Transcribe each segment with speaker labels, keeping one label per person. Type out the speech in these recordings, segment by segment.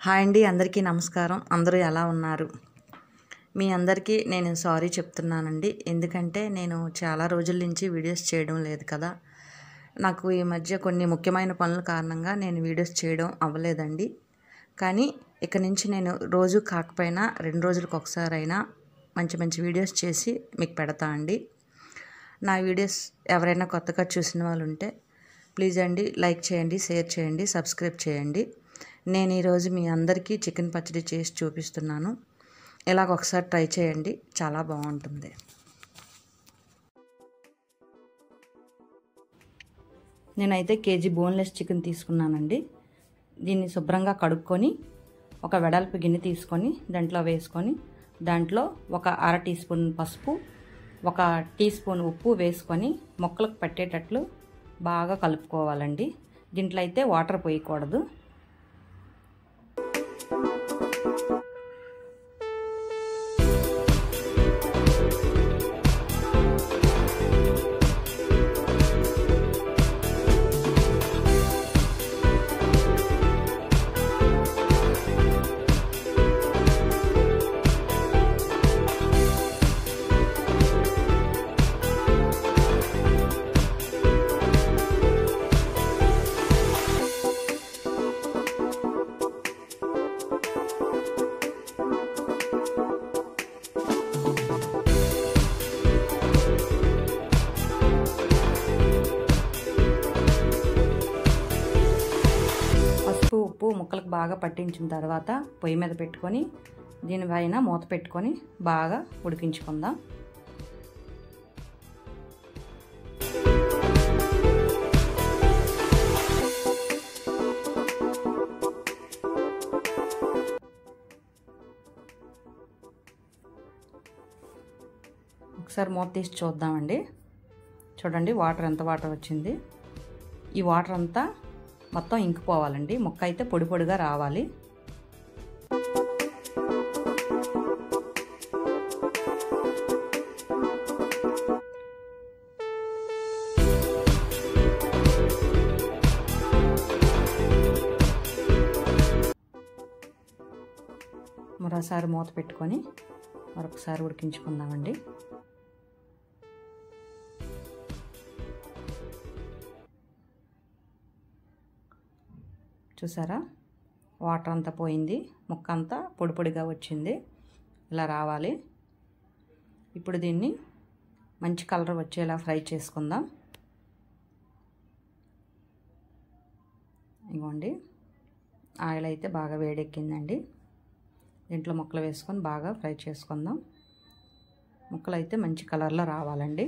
Speaker 1: Hi అండి, అందరికీ నమస్కారం. అందరూ ఎలా ఉన్నారు? మీ అందరికీ నేను సారీ చెప్తున్నానండి. ఎందుకంటే నేను చాలా రోజుల నుంచి వీడియోస్ చేయడం లేదు కదా. నాకు ఈ మధ్య కొన్ని ముఖ్యమైన పనుల కారణంగా నేను వీడియోస్ చేయడం అవ్వలేదండి. కానీ ఇక నుంచి నేను రోజు కాకపోయినా 2 రోజులకు ఒకసారైనా మంచి మంచి వీడియోస్ చేసి మీకు పెడతా అండి. నా వీడియోస్ ఎవరైనా కొత్తగా చూసిన వాళ్ళు ఉంటే ప్లీజ్ అండి లైక్ చేయండి, షేర్ చేయండి, సబ్స్క్రైబ్ చేయండి. నేను ఈరోజు మీ అందరికీ చికెన్ పచ్చడి చేసి చూపిస్తున్నాను. ఇలాగ ఒకసారి ట్రై చేయండి, చాలా బాగుంటుంది. నేనైతే కేజీ బోన్లెస్ చికెన్ తీసుకున్నానండి. దీన్ని శుభ్రంగా కడుక్కొని ఒక వెడల్పు గిన్నె తీసుకొని దాంట్లో వేసుకొని దాంట్లో ఒక 1/2 టీ స్పూన్ పసుపు, 1 టీ స్పూన్ ఉప్పు వేసుకొని ముక్కలకు పట్టేటట్లు బాగా కలుపుకోవాలండి. దీంట్లో అయితే వాటర్ పోయకూడదు. ఉప్పు ముక్కలకు బాగా పట్టించిన తర్వాత పొయ్యి మీద పెట్టుకొని దీనిపైన మూత పెట్టుకొని బాగా ఉడికించుకుందాం. ఒకసారి మూత తీసి చూద్దామండి. చూడండి ఎంత వాటర్ వచ్చింది. ఈ వాటర్ అంతా మొత్తం ఇంకిపోవాలండి. ముక్క అయితే పొడి పొడిగా రావాలి. మరోసారి మూత పెట్టుకొని మరొకసారి ఉడికించుకుందామండి. చూసారా, వాటర్ అంతా పోయింది, ముక్క అంతా పొడి పొడిగా వచ్చింది. ఇలా రావాలి. ఇప్పుడు దీన్ని మంచి కలర్ వచ్చేలా ఫ్రై చేసుకుందాం. ఇదిగోండి, ఆయిల్ అయితే బాగా వేడెక్కిందండి. దీంట్లో ముక్కలు వేసుకొని బాగా ఫ్రై చేసుకుందాం. ముక్కలు అయితే మంచి కలర్లో రావాలండి.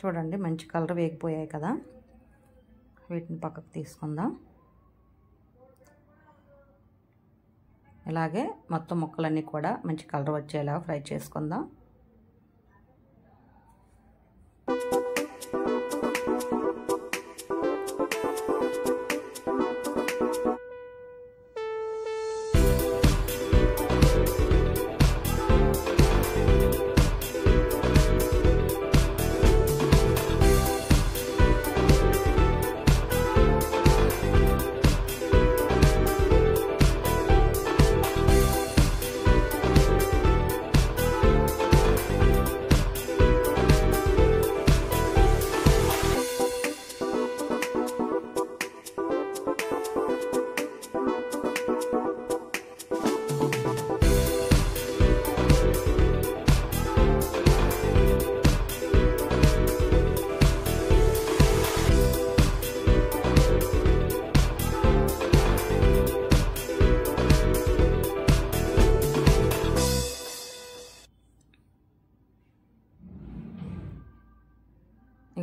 Speaker 1: చూడండి, మంచి కలర్ వేగిపోయాయి కదా. వీటిని పక్కకు తీసుకుందాం. ఇలాగే మొత్తం ముక్కలన్నీ కూడా మంచి కలర్ వచ్చేలా ఫ్రై చేసుకుందాం.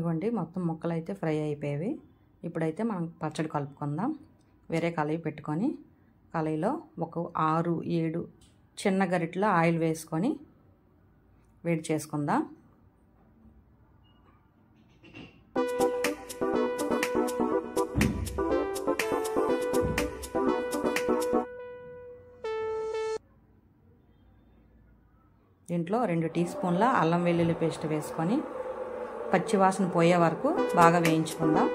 Speaker 1: ఇవ్వండి మొత్తం ముక్కలు అయితే ఫ్రై అయిపోయేవి. ఇప్పుడైతే మనం పచ్చడి కలుపుకుందాం. వేరే కళాయి పెట్టుకొని కళాయిలో ఒక 6-7 చిన్న గరిటెల ఆయిల్ వేసుకొని వేడి చేసుకుందాం. దీంట్లో 2 టీ స్పూన్ల అల్లం వెల్లుల్లి పేస్ట్ వేసుకొని పచ్చివాసన పోయే వరకు బాగా వేయించుకుందాం.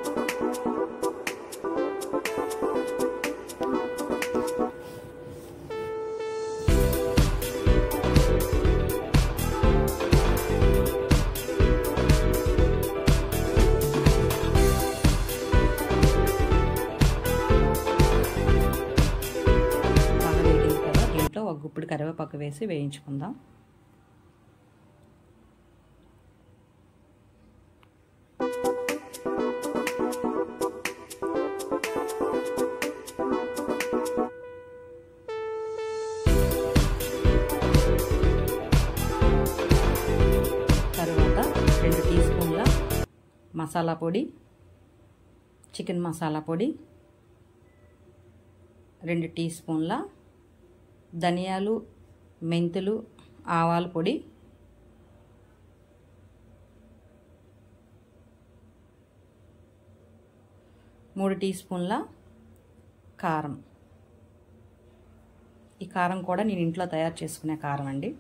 Speaker 1: బాగా వేగింది కదా, దీంట్లో ఒక గుప్పిడి కరివేపాకు వేసి వేయించుకుందాం. తర్వాత 2 టీ స్పూన్ల మసాలా పొడి, చికెన్ మసాలా పొడి, 2 టీ స్పూన్ల ధనియాలు, మెంతులు, ఆవాల పొడి, 3 టీ స్పూన్ల కారం. ఈ కారం కూడా నేను ఇంట్లో తయారు చేసుకునే కారం అండి.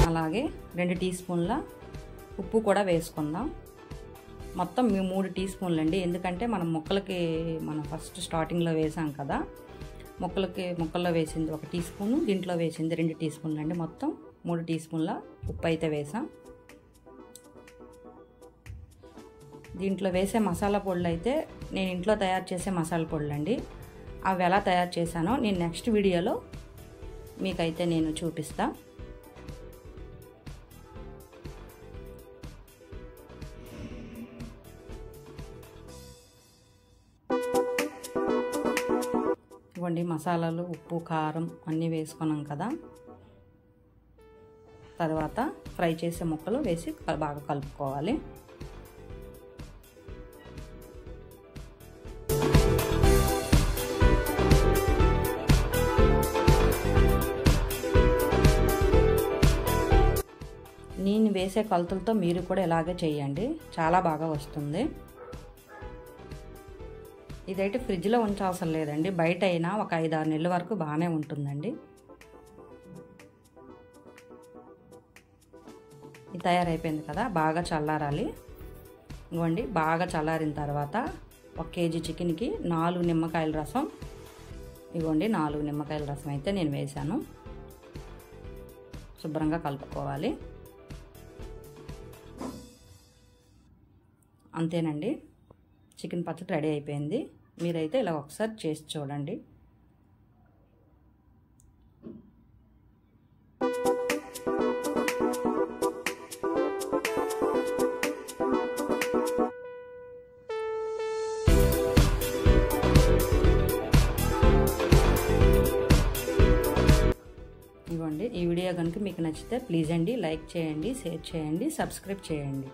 Speaker 1: అలాగే 2 టీ స్పూన్ల ఉప్పు కూడా వేసుకుందాం. మొత్తం 3 టీ స్పూన్లు అండి, ఎందుకంటే మనం మనం ఫస్ట్ స్టార్టింగ్లో వేసాం కదా, ముక్కల్లో వేసింది 1 టీ స్పూను, దీంట్లో వేసింది 2 టీ స్పూన్లు అండి. మొత్తం 3 టీ స్పూన్ల ఉప్పు అయితే వేసాం. దీంట్లో వేసే మసాలా పొడులు అయితే నేను ఇంట్లో తయారు చేసే మసాలా పొడులు అండి. అవి ఎలా తయారు చేశానో నేను నెక్స్ట్ వీడియోలో మీకైతే నేను చూపిస్తా. ఇవ్వండి మసాలాలు, ఉప్పు, కారం అన్నీ వేసుకున్నాం కదా. తర్వాత ఫ్రై చేసే ముక్కలు వేసి బాగా కలుపుకోవాలి. నేను వేసే కొలతలతో మీరు కూడా ఇలాగే చేయండి, చాలా బాగా వస్తుంది. ఇదైతే ఫ్రిడ్జ్లో ఉంచాల్సిన లేదండి, బయట అయినా ఒక 5-6 నెలల వరకు బాగానే ఉంటుందండి. ఇది తయారైపోయింది కదా, బాగా చల్లారాలి. ఇవ్వండి బాగా చల్లారిన తర్వాత 1 కేజీ చికెన్కి 4 నిమ్మకాయల రసం. ఇవ్వండి 4 నిమ్మకాయల రసం అయితే నేను వేసాను. శుభ్రంగా కలుపుకోవాలి. అంతేనండి, చికెన్ పచ్చడి రెడీ అయిపోయింది. మీరైతే ఇలా ఒకసారి చేసి చూడండి. ఇవ్వండి, ఈ వీడియో కనుక మీకు నచ్చితే ప్లీజ్ అండి లైక్ చేయండి, షేర్ చేయండి, సబ్స్క్రైబ్ చేయండి.